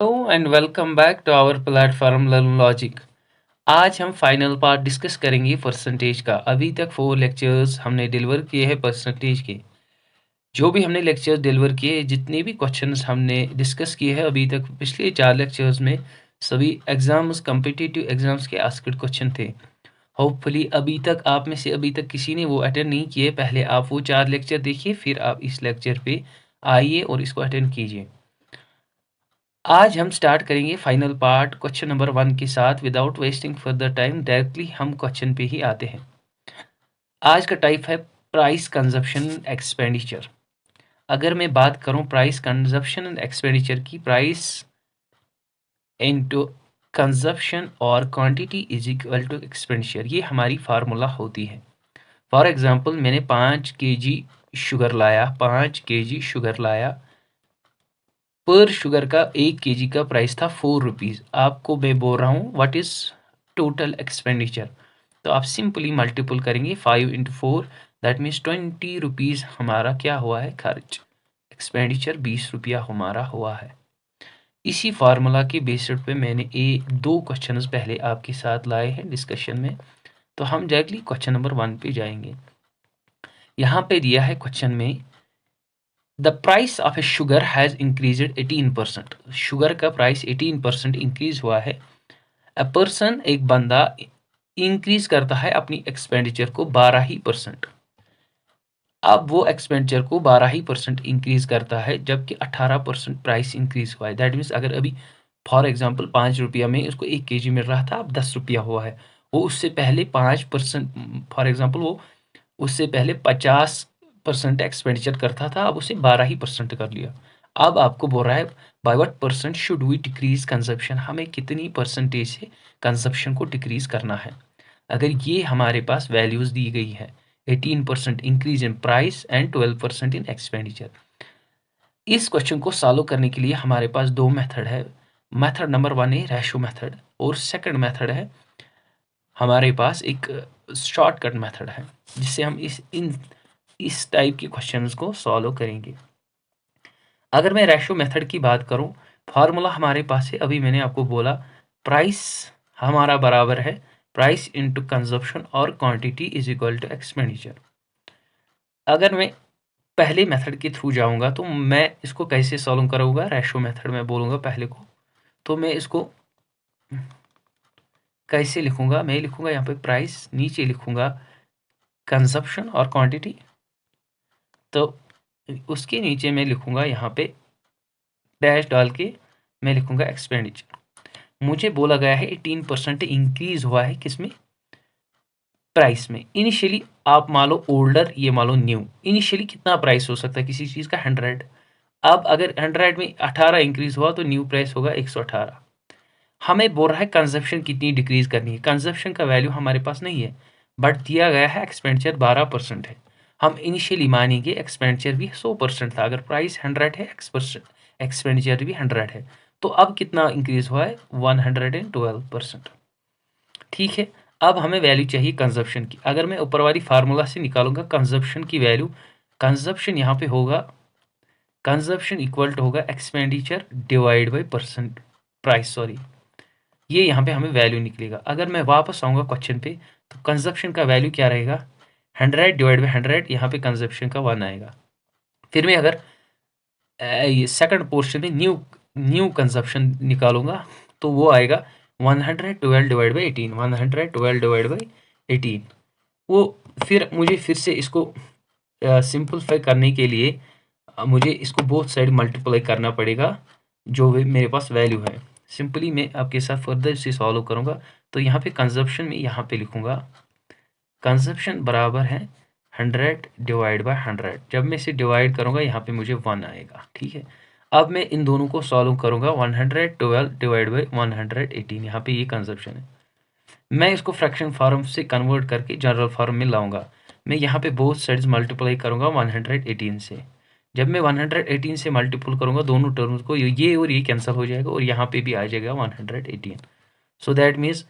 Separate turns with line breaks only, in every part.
Hello and welcome back to our platform learn logic. आज हम final part discuss करेंगे percentage का। अभी तक 4 लेक्चर्स हमने डिलीवर किए हैं परसेंटेज के। जो भी हमने लेक्चर्स डिलीवर किए, जितने भी क्वेश्चंस हमने डिस्कस किए हैं अभी तक पिछले 4 लेक्चर्स में, सभी एग्जाम्स कम्पिटिटिव एग्जाम्स के आस्क्ड क्वेश्चन थे। होपफुली अभी तक आप में से अभी तक किसी ने वो अटेंड नहीं किए। पहले आप वो 4 लेक्चर देखिए, फिर आप इस लेक्चर पे आइए और इसको अटेंड कीजिए। आज हम स्टार्ट करेंगे फाइनल पार्ट क्वेश्चन नंबर 1 के साथ। Without wasting further time directly हम क्वेश्चन पे ही आते हैं। आज का टाइप है प्राइस कंजप्शन एक्सपेंडिचर। अगर मैं बात करूं प्राइस कंजप्शन एंड एक्सपेंडिचर की, प्राइस इनटू कंजप्शन और quantity is equal to expenditure, ये हमारी फार्मूला होती है। फॉर एग्जांपल, मैंने 5 केजी शुगर लाया, 5 केजी शुगर लाया। पर शुगर का 1 केजी का प्राइस था 4 रुपीज़। आपको मैं बोल रहा हूँ व्हाट इज़ टोटल एक्सपेंडिचर। तो आप सिंपली मल्टीपल करेंगे 5 इंटू 4, दैट मीन्स 20 रुपीज़ हमारा क्या हुआ है, खर्च। एक्सपेंडिचर 20 रुपया हमारा हुआ है। इसी फार्मूला के बेसिस पे मैंने दो क्वेश्चंस पहले आपके साथ लाए हैं डिस्कशन में। तो हम डायरेक्टली क्वेश्चन नंबर 1 पे जाएंगे। यहाँ पे दिया है क्वेश्चन में, the price of A sugar has increase 18%। Sugar का प्राइस 18% इंक्रीज हुआ है। अ पर्सन, एक बंदा इंक्रीज करता है अपनी एक्सपेंडिचर को 12%। अब वो एक्सपेंडिचर को 12% इंक्रीज करता है, जबकि 18% प्राइस इंक्रीज हुआ है। दैट मीन्स अगर अभी फॉर एग्जाम्पल 5 रुपया में उसको 1 केजी मिल रहा था, अब 10 रुपया हुआ है। वो उससे पहले 5%, फॉर एग्जाम्पल वो उससे पहले 50% एक्सपेंडिचर करता था, अब उसे 12% कर लिया। अब आपको बोल रहा है by what percent should we decrease consumption, हमें कितनी परसेंटेज से कंजप्शन को डिक्रीज करना है। अगर ये हमारे पास वैल्यूज दी गई है, 18% increase in price and 12% in expenditure. इस क्वेश्चन को सॉल्व करने के लिए हमारे पास दो मेथड है। मेथड नंबर 1 है रेशो मेथड, और सेकंड मेथड है हमारे पास एक शॉर्टकट मेथड है, जिससे हम इस टाइप के क्वेश्चंस को सॉल्व करेंगे। अगर मैं रेशो मेथड की बात करूं, फार्मूला हमारे पास है, अभी मैंने आपको बोला, प्राइस हमारा बराबर है प्राइस इनटू कंजप्शन और quantity is equal to expenditure. अगर मैं पहले मेथड के थ्रू जाऊंगा तो मैं इसको कैसे सॉल्व करूंगा, रेशो मेथड में बोलूंगा पहले को। तो मैं इसको कैसे लिखूंगा, मैं लिखूंगा यहाँ पे प्राइस, नीचे लिखूंगा कंजप्शन और क्वांटिटी, तो उसके नीचे मैं लिखूंगा यहाँ पे डैश डाल के मैं लिखूंगा एक्सपेंडिचर। मुझे बोला गया है 18% इंक्रीज हुआ है किसमें, प्राइस में। इनिशियली आप मान लो ओल्डर, ये मान लो न्यू। इनिशियली कितना प्राइस हो सकता है किसी चीज़ का, 100। अब अगर 100 में 18 इंक्रीज हुआ तो न्यू प्राइस होगा 118। हमें बोल रहा है कंजप्शन कितनी डिक्रीज करनी है। कंजप्शन का वैल्यू हमारे पास नहीं है, बट दिया गया है एक्सपेंडिचर 12% है। हम इनिशियली मानेंगे एक्सपेंडिचर भी 100% था। अगर प्राइस 100 है, एक्सपेंडिचर भी 100 है, तो अब कितना इंक्रीज हुआ है, 112%। ठीक है। अब हमें वैल्यू चाहिए कंजप्शन की। अगर मैं ऊपर वाली फार्मूला से निकालूंगा कंजप्शन की वैल्यू, कंजप्शन यहाँ पे होगा, कंजप्शन इक्वल टू होगा expenditure divide by percent price, sorry, ये यहाँ पे हमें वैल्यू निकलेगा। अगर मैं वापस आऊँगा क्वेश्चन पे, तो कंजप्शन का वैल्यू क्या रहेगा, 100 डिवाइड बाई 100, यहाँ पे कंजप्शन का 1 आएगा। फिर मैं अगर ये सेकंड पोर्शन में न्यू न्यू कंजप्शन निकालूंगा, तो वो आएगा 112 डिवाइड बाई 18, 112 डिवाइड बाई 18। वो फिर मुझे फिर से इसको सिंपलीफाई करने के लिए मुझे इसको बोथ साइड मल्टीप्लाई करना पड़ेगा, जो भी मेरे पास वैल्यू है। सिंपली मैं आपके साथ फर्दर इसे सॉल्व करूंगा। तो यहाँ पे कंजप्शन में यहाँ पे लिखूंगा कंजप्शन बराबर है 100 डिवाइड बाय 100। जब मैं इसे डिवाइड करूंगा यहाँ पे मुझे 1 आएगा। ठीक है। अब मैं इन दोनों को सॉल्व करूंगा, 112 डिवाइड बाई 118, यहाँ पे ये कंजप्शन है। मैं इसको फ्रैक्शन फॉर्म से कन्वर्ट करके जनरल फॉर्म में लाऊंगा। मैं यहाँ पे बोथ साइड्स मल्टीप्लाई करूंगा 118 से। जब मैं 118 से मल्टीपल करूंगा दोनों टर्म्स को, ये और ये कैंसिल हो जाएगा, और यहाँ पे भी आ जाएगा 118। सो दैट मीन्स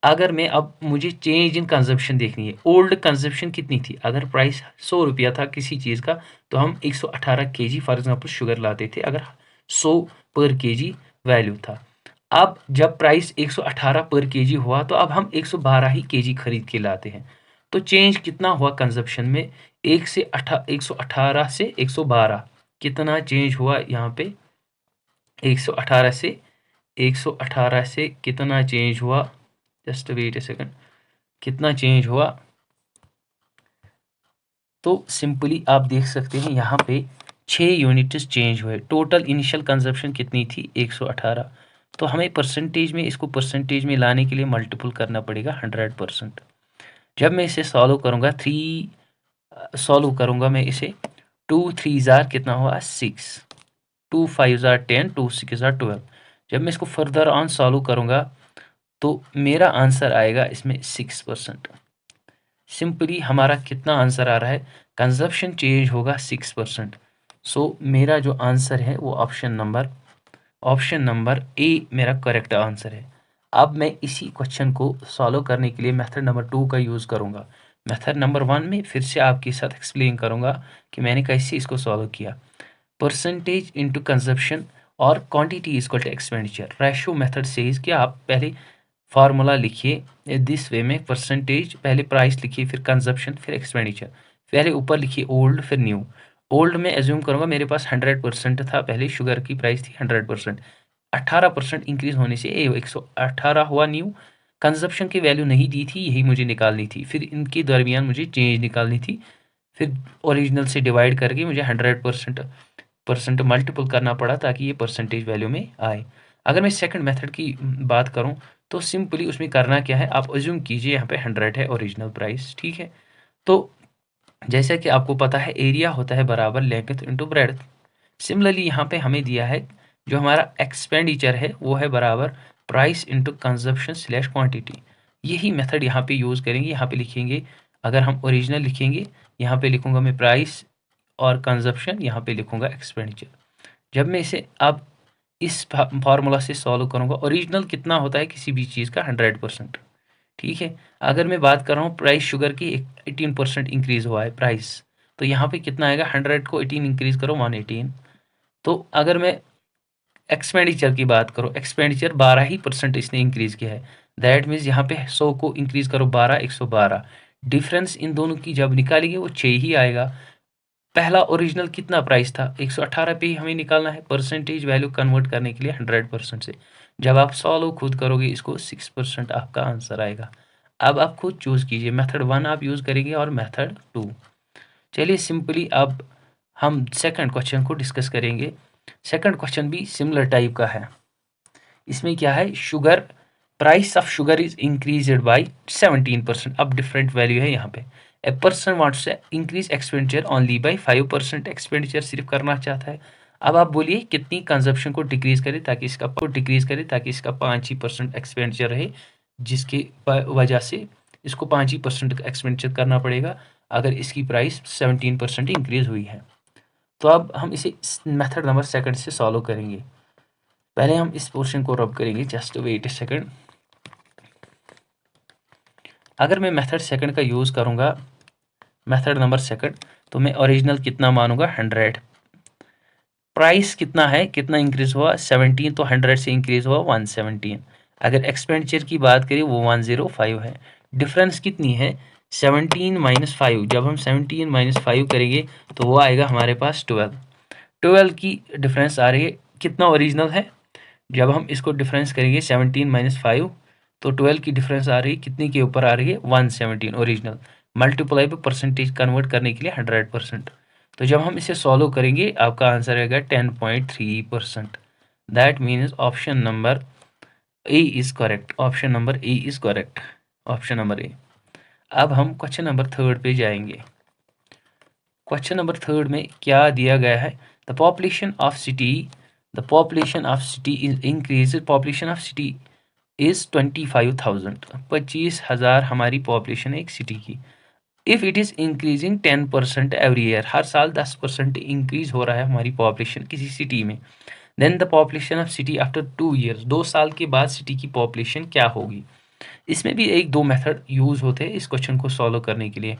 अगर मैं, अब मुझे चेंज इन कंजप्शन देखनी है। ओल्ड कंजप्शन कितनी थी, अगर प्राइस 100 रुपया था किसी चीज़ का, तो हम 118 केजी फॉर एग्जांपल शुगर लाते थे। अगर 100 पर केजी वैल्यू था। अब जब प्राइस 118 पर केजी हुआ तो अब हम 112 ही केजी खरीद के लाते हैं। तो चेंज कितना हुआ कंजप्शन में? 118 से 112 कितना चेंज हुआ यहाँ पे? 118 से कितना चेंज हुआ? जस्ट वेट ए सेकंड, कितना चेंज हुआ? तो सिंपली आप देख सकते हैं यहाँ पे 6 यूनिट्स चेंज हुए। टोटल इनिशियल कंजप्शन कितनी थी? 118। तो हमें परसेंटेज में, इसको परसेंटेज में लाने के लिए मल्टीपल करना पड़ेगा 100%। जब मैं इसे सॉल्व करूँगा मैं इसे, 2 3 जार कितना हुआ? 6, 2 5 जार 10, 2 6 जार 12। जब मैं इसको फर्दर ऑन सॉल्व करूँगा तो मेरा आंसर आएगा इसमें 6%। सिंपली हमारा कितना आंसर आ रहा है? कंजप्शन चेंज होगा 6%। सो मेरा जो आंसर है वो ऑप्शन नंबर ए मेरा करेक्ट आंसर है। अब मैं इसी क्वेश्चन को सॉल्व करने के लिए मेथड नंबर 2 का यूज़ करूँगा। मेथड नंबर 1 में फिर से आपके साथ एक्सप्लेन करूँगा कि मैंने कैसे इसको सॉल्व किया। परसेंटेज इंटू कंजप्शन और quantity is equal to expenditure. Ratio method says कि आप पहले फार्मूला लिखिए दिस वे में, परसेंटेज पहले प्राइस लिखिए, फिर कंजप्शन, फिर एक्सपेंडिचर। पहले ऊपर लिखिए ओल्ड फिर न्यू। ओल्ड में एज्यूम करूँगा मेरे पास 100% था, पहले शुगर की प्राइस थी 100%। 18% इंक्रीज होने से 118 हुआ न्यू। कंजप्शन की वैल्यू नहीं दी थी, यही मुझे निकालनी थी। फिर इनके दरमियान मुझे चेंज निकालनी थी, फिर ओरिजिनल से डिवाइड करके मुझे 100% मल्टीपल करना पड़ा ताकि ये परसेंटेज वैल्यू में आए। अगर मैं सेकंड मेथड की बात करूं तो सिंपली उसमें करना क्या है, आप अज्यूम कीजिए यहाँ पे 100 है ओरिजिनल प्राइस, ठीक है। तो जैसा कि आपको पता है एरिया होता है बराबर लेंथ इंटू ब्रेड्थ। सिमिलरली यहाँ पे हमें दिया है जो हमारा एक्सपेंडिचर है वो है बराबर price into consumption slash quantity. यही मेथड यहाँ पे यूज़ करेंगे। यहाँ पे लिखेंगे, अगर हम ओरिजिनल लिखेंगे यहाँ पे लिखूंगा मैं प्राइस और कंजप्शन, यहाँ पे लिखूंगा एक्सपेंडिचर। जब मैं इसे अब इस फार्मूला से सॉल्व करूंगा, ओरिजिनल कितना होता है किसी भी चीज़ का? 100%, ठीक है। अगर मैं बात कर रहा हूँ प्राइस शुगर की 18% इंक्रीज हुआ है प्राइस, तो यहाँ पे कितना आएगा? 100 को 18 इंक्रीज करो 118। तो अगर मैं एक्सपेंडिचर की बात करो, एक्सपेंडिचर 12% इसने इंक्रीज किया है, दैट मीन्स यहाँ पे 100 को इंक्रीज करो 12, 112। डिफरेंस इन दोनों की जब निकालेंगे वो 6 ही आएगा। पहला ओरिजिनल कितना प्राइस था? 118 पे ही हमें निकालना है परसेंटेज वैल्यू कन्वर्ट करने के लिए 100% से। जब आप सॉल्व खुद करोगे इसको 6% आपका आंसर आएगा। अब आप खुद चूज कीजिए, मेथड 1 आप यूज करेंगे और मेथड 2। चलिए सिंपली अब हम सेकंड क्वेश्चन को डिस्कस करेंगे। सेकंड क्वेश्चन भी सिमिलर टाइप का है। इसमें क्या है? Sugar, price of sugar is increased by 17%। अब डिफरेंट वैल्यू है यहाँ पे। A person wants to increase expenditure only by 5%। Expenditure सिर्फ करना चाहता है। अब आप बोलिए कितनी कंजप्शन को डिक्रीज करे ताकि इसका 5% एक्सपेंडिचर रहे, जिसकी वजह से इसको 5% एक्सपेंडिचर करना पड़ेगा अगर इसकी प्राइस 17% इंक्रीज हुई है। तो अब हम इसे मेथड नंबर सेकंड से सॉल्व करेंगे। पहले हम इस पोर्शन को रब करेंगे, जस्ट वेट ए सेकंड। अगर मैं मेथड सेकंड का यूज़ करूँगा, मेथड नंबर सेकंड, तो मैं ओरिजिनल कितना मानूंगा? 100। प्राइस कितना है, कितना इंक्रीज हुआ? 17, तो 100 से इंक्रीज हुआ 117। अगर एक्सपेंडिचर की बात करें वो 105 है। डिफरेंस कितनी है? 17 माइनस 5। जब हम 17 माइनस 5 करेंगे तो वो आएगा हमारे पास 12 की डिफरेंस आ रही है। कितना ओरिजिनल है? जब हम इसको डिफरेंस करेंगे 17 माइनस 5, तो 12 की डिफरेंस आ रही है, कितनी के ऊपर आ रही है? 117 ओरिजिनल। मल्टीप्लाई पे परसेंटेज कन्वर्ट करने के लिए 100%। तो जब हम इसे सॉल्व करेंगे आपका आंसर आएगा 10.3%। That means option number A is correct. Option number A is correct. Option number A. अब हम क्वेश्चन नंबर थर्ड पे जाएंगे। क्वेश्चन नंबर थर्ड में क्या दिया गया है? The population of city is increase. Population of city is 25,000। 25,000 हमारी पॉपुलेशन है एक सिटी की। If it is increasing 10% every year, हर साल 10% इंक्रीज हो रहा है हमारी पॉपुलेशन किसी सिटी में, then the population of city after 2 years, 2 साल के बाद सिटी की पॉपुलेशन क्या होगी? इसमें भी एक दो मेथड यूज होते हैं इस क्वेश्चन को सॉल्व करने के लिए।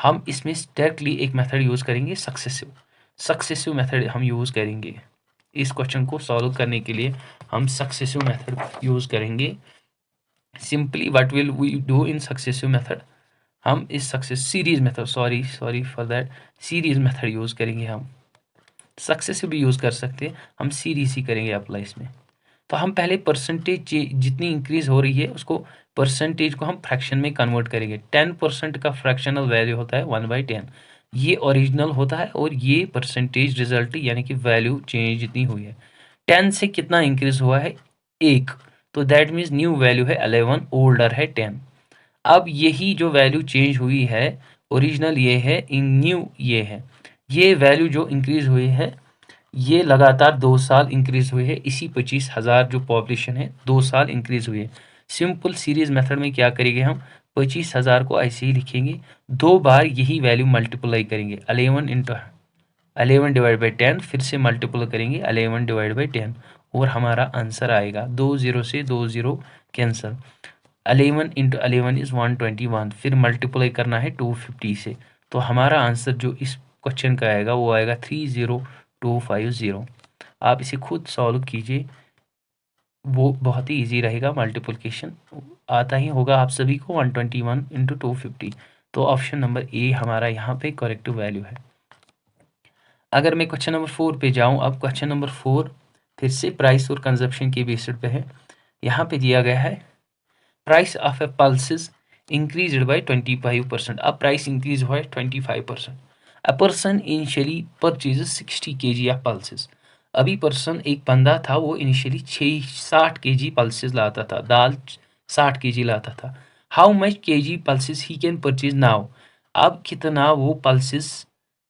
हम इसमें डायरेक्टली एक मेथड यूज करेंगे, सक्सेसिव मेथड हम यूज करेंगे। इस क्वेश्चन को सॉल्व करने के लिए हम सक्सेसिव मेथड यूज़ करेंगे। Simply what will we do in successive method, हम इस series method, sorry for that, series method use करेंगे। हम सक्सेसिव भी यूज़ कर सकते हैं, हम सीरीज ही करेंगे अप्लाई इसमें। तो हम पहले परसेंटेज जितनी इंक्रीज हो रही है उसको परसेंटेज को हम फ्रैक्शन में कन्वर्ट करेंगे। 10% का फ्रैक्शनल वैल्यू होता है 1/10, ये ओरिजिनल होता है, और ये परसेंटेज रिजल्ट यानी कि वैल्यू चेंज जितनी हुई है। 10 से कितना इंक्रीज हुआ है, 1, तो दैट मीन्स न्यू वैल्यू है 11, ओल्डर है 10। अब यही जो वैल्यू चेंज हुई है, ओरिजिनल ये है, इन न्यू ये है, ये वैल्यू जो इंक्रीज हुई है ये लगातार 2 साल इंक्रीज हुई है। इसी 25,000 जो पॉपुलेशन है 2 साल इंक्रीज हुई है। सिंपल सीरीज मेथड में क्या करेंगे, हम 25,000 को ऐसे ही लिखेंगे, 2 बार यही वैल्यू मल्टीप्लाई करेंगे, 11 डिवाइड बाई 10, फिर से मल्टीप्लाई करेंगे 11 डिवाइड बाई 10, और हमारा आंसर आएगा 2 0 से 2 0 कैंसिल, 11 इंटू 11 इज 121, फिर मल्टीप्लाई करना है 250 से, तो हमारा आंसर जो इस क्वेश्चन का आएगा वो आएगा 30250। आप इसे खुद सॉल्व कीजिए, वो बहुत ही इजी रहेगा, मल्टीप्लिकेशन आता ही होगा आप सभी को, 121 इंटू 250। तो ऑप्शन नंबर ए हमारा यहाँ पे करेक्ट वैल्यू है। अगर मैं क्वेश्चन नंबर 4 पे जाऊँ, अब क्वेश्चन नंबर 4 फिर से प्राइस और कंजप्शन के बेसिस पे है। यहाँ पे दिया गया है price of A pulses increased by 25%। अब प्राइस इंक्रीज हुआ है 25%। A person initially purchases 60 kg of pulses. अभी पर्सन एक बंदा था, वो इनिशियली 60 kg पल्सेस लाता था, दाल 60 kg लाता था। How much kg pulses he can purchase now. अब कितना वो पल्सेस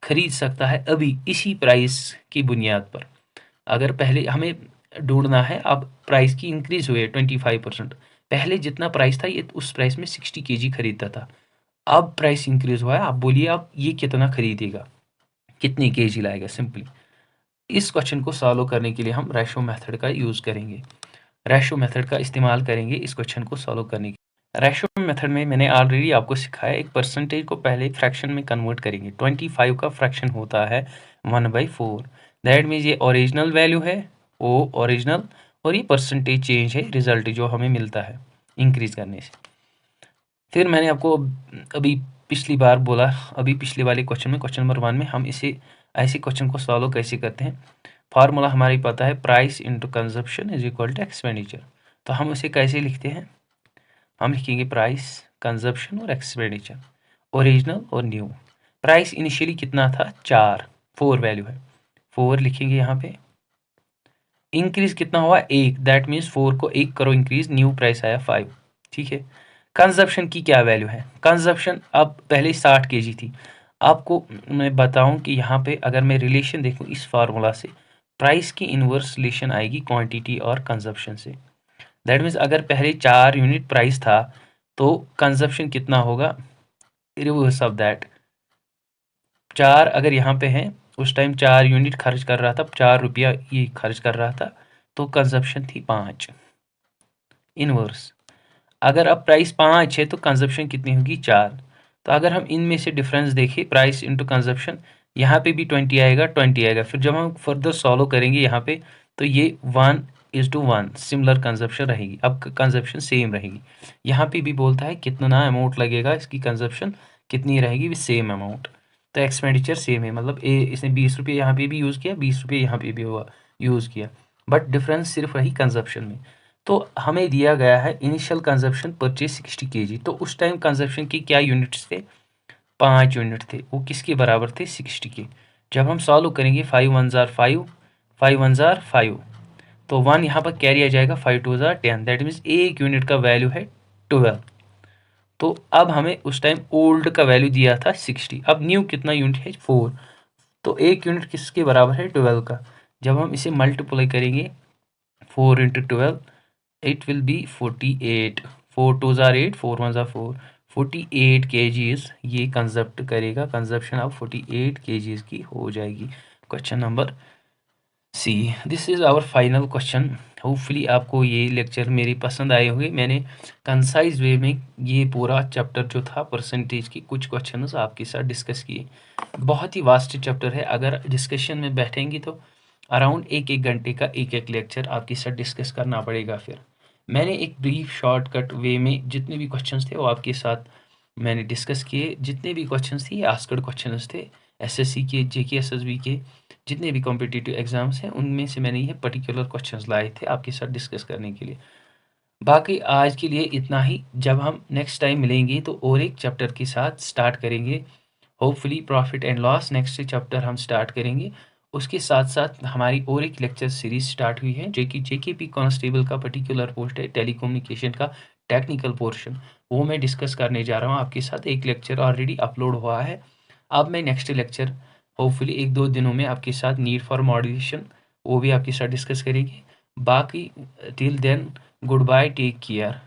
खरीद सकता है अभी इसी प्राइस की बुनियाद पर। अगर पहले हमें ढूंढना है, अब प्राइस की इंक्रीज हुई है 25%, पहले जितना प्राइस था ये उस प्राइस में 60 kg खरीदता था, अब प्राइस इंक्रीज हुआ है। आप बोलिए अब ये कितना खरीदेगा, कितनी केजी लाएगा। सिंपली इस क्वेश्चन को सॉल्व करने के लिए हम रेशो मेथड का यूज़ करेंगे, रेशो मेथड का इस्तेमाल करेंगे इस क्वेश्चन को सॉल्व करने के। रेशो मेथड में मैंने ऑलरेडी आपको सिखाया, एक परसेंटेज को पहले फ्रैक्शन में कन्वर्ट करेंगे। 25 का फ्रैक्शन होता है 1/4, दैट मीन्स ये ओरिजिनल वैल्यू है, वो ओरिजिनल, और ये परसेंटेज चेंज है, रिजल्ट जो हमें मिलता है इंक्रीज करने से। फिर मैंने आपको अभी पिछली बार बोला, अभी पिछले वाले क्वेश्चन में, क्वेश्चन नंबर 1 में हम इसे ऐसे क्वेश्चन को सॉल्व कैसे करते हैं। फार्मूला हमारी पता है, price into consumption is equal to expenditure. तो हम उसे कैसे लिखते हैं, हम लिखेंगे प्राइस, कंजप्शन और एक्सपेंडिचर, ओरिजिनल और न्यू। प्राइस इनिशियली कितना था, 4 वैल्यू है, 4 लिखेंगे यहाँ पे। इंक्रीज कितना हुआ, 1, दैट मीन्स 4 को 1 करो इंक्रीज, न्यू प्राइस आया 5, ठीक है। कंजप्शन की क्या वैल्यू है, कंजप्शन अब पहले 60 kg थी। आपको मैं बताऊं कि यहाँ पे अगर मैं रिलेशन देखूं इस फार्मूला से, प्राइस की इनवर्स रिलेशन आएगी क्वांटिटी और कंजप्शन से। दैट मीन्स अगर पहले 4 यूनिट प्राइस था तो कंजप्शन कितना होगा, रिवर्स ऑफ दैट। 4 अगर यहाँ पे है, उस टाइम 4 यूनिट खर्च कर रहा था, 4 रुपया ये खर्च कर रहा था, तो कंजप्शन थी 5, इनवर्स। अगर अब प्राइस 5 है तो कंजप्शन कितनी होगी, 4। तो अगर हम इनमें से डिफरेंस देखें, प्राइस इंटू कंजप्शन, यहाँ पे भी 20 आएगा, 20 आएगा। फिर जब हम फर्दर सॉल्व करेंगे यहाँ पे, तो ये 1:1 सिमिलर कंजप्शन रहेगी, अब कंजप्शन सेम रहेगी। यहाँ पे भी बोलता है कितना अमाउंट लगेगा, इसकी कंजप्शन कितनी रहेगी, भी सेम अमाउंट। तो एक्सपेंडिचर सेम है, मतलब इसने 20 रुपये यहाँ पे भी यूज़ किया, 20 रुपये यहाँ पे भी हुआ यूज़ किया, बट डिफरेंस सिर्फ रही कंजप्शन में। तो हमें दिया गया है इनिशियल कंजप्शन परचेज 60 kg, तो उस टाइम कंजप्शन की क्या यूनिट्स थे, 5 यूनिट थे, वो किसके बराबर थे, 60 के। जब हम सॉल्व करेंगे 5 1 जार 5, 5 1 जार 5, तो 1 यहाँ पर कैरी आ जाएगा, 5 2 जार 10, दैट मीन्स एक यूनिट का वैल्यू है 12। तो अब हमें उस टाइम ओल्ड का वैल्यू दिया था 60, अब न्यू कितना यूनिट है, 4, तो एक यूनिट किसके बराबर है, 12 का। जब हम इसे मल्टीप्लाई करेंगे 4 into 12, it will be 48, 4 2 jar 8, 4 1 jar 4, 48 kgs ये कंजप्ट करेगा, कंजप्शन अब 48 kgs की हो जाएगी। Question number C, this is our final question. Hopefully आपको ये लेक्चर मेरी पसंद आए होंगे। मैंने कंसाइज वे में ये पूरा चैप्टर जो था परसेंटेज की कुछ क्वेश्चंस आपके साथ डिस्कस किए। बहुत ही वास्ट चैप्टर है, अगर डिस्कशन में बैठेंगे तो अराउंड एक घंटे का एक लेक्चर आपके साथ डिस्कस करना पड़ेगा। फिर मैंने एक ब्रीफ शॉर्टकट वे में जितने भी क्वेश्चंस थे वो आपके साथ मैंने डिस्कस किए। जितने भी क्वेश्चंस थे ये आस्क्ड क्वेश्चंस थे, एसएससी के, जेके एसएसबी के, जितने भी कॉम्पिटिटिव एग्जाम्स हैं उनमें से मैंने ये पर्टिकुलर क्वेश्चंस लाए थे आपके साथ डिस्कस करने के लिए। बाकी आज के लिए इतना ही। जब हम नेक्स्ट टाइम मिलेंगे तो और एक चैप्टर के साथ स्टार्ट करेंगे। Hopefully profit and loss next chapter हम स्टार्ट करेंगे। उसके साथ साथ हमारी और एक लेक्चर सीरीज स्टार्ट हुई है जो कि जेकेपी कांस्टेबल का पर्टिकुलर पोस्ट है, टेलीकम्युनिकेशन का टेक्निकल पोर्शन, वो मैं डिस्कस करने जा रहा हूँ आपके साथ। एक लेक्चर ऑलरेडी अपलोड हुआ है। अब मैं नेक्स्ट लेक्चर होपफुली 1-2 दिनों में आपके साथ नीड फॉर मॉड्यूलेशन वो भी आपके साथ डिस्कस करेंगे। बाकी till then good bye, take care.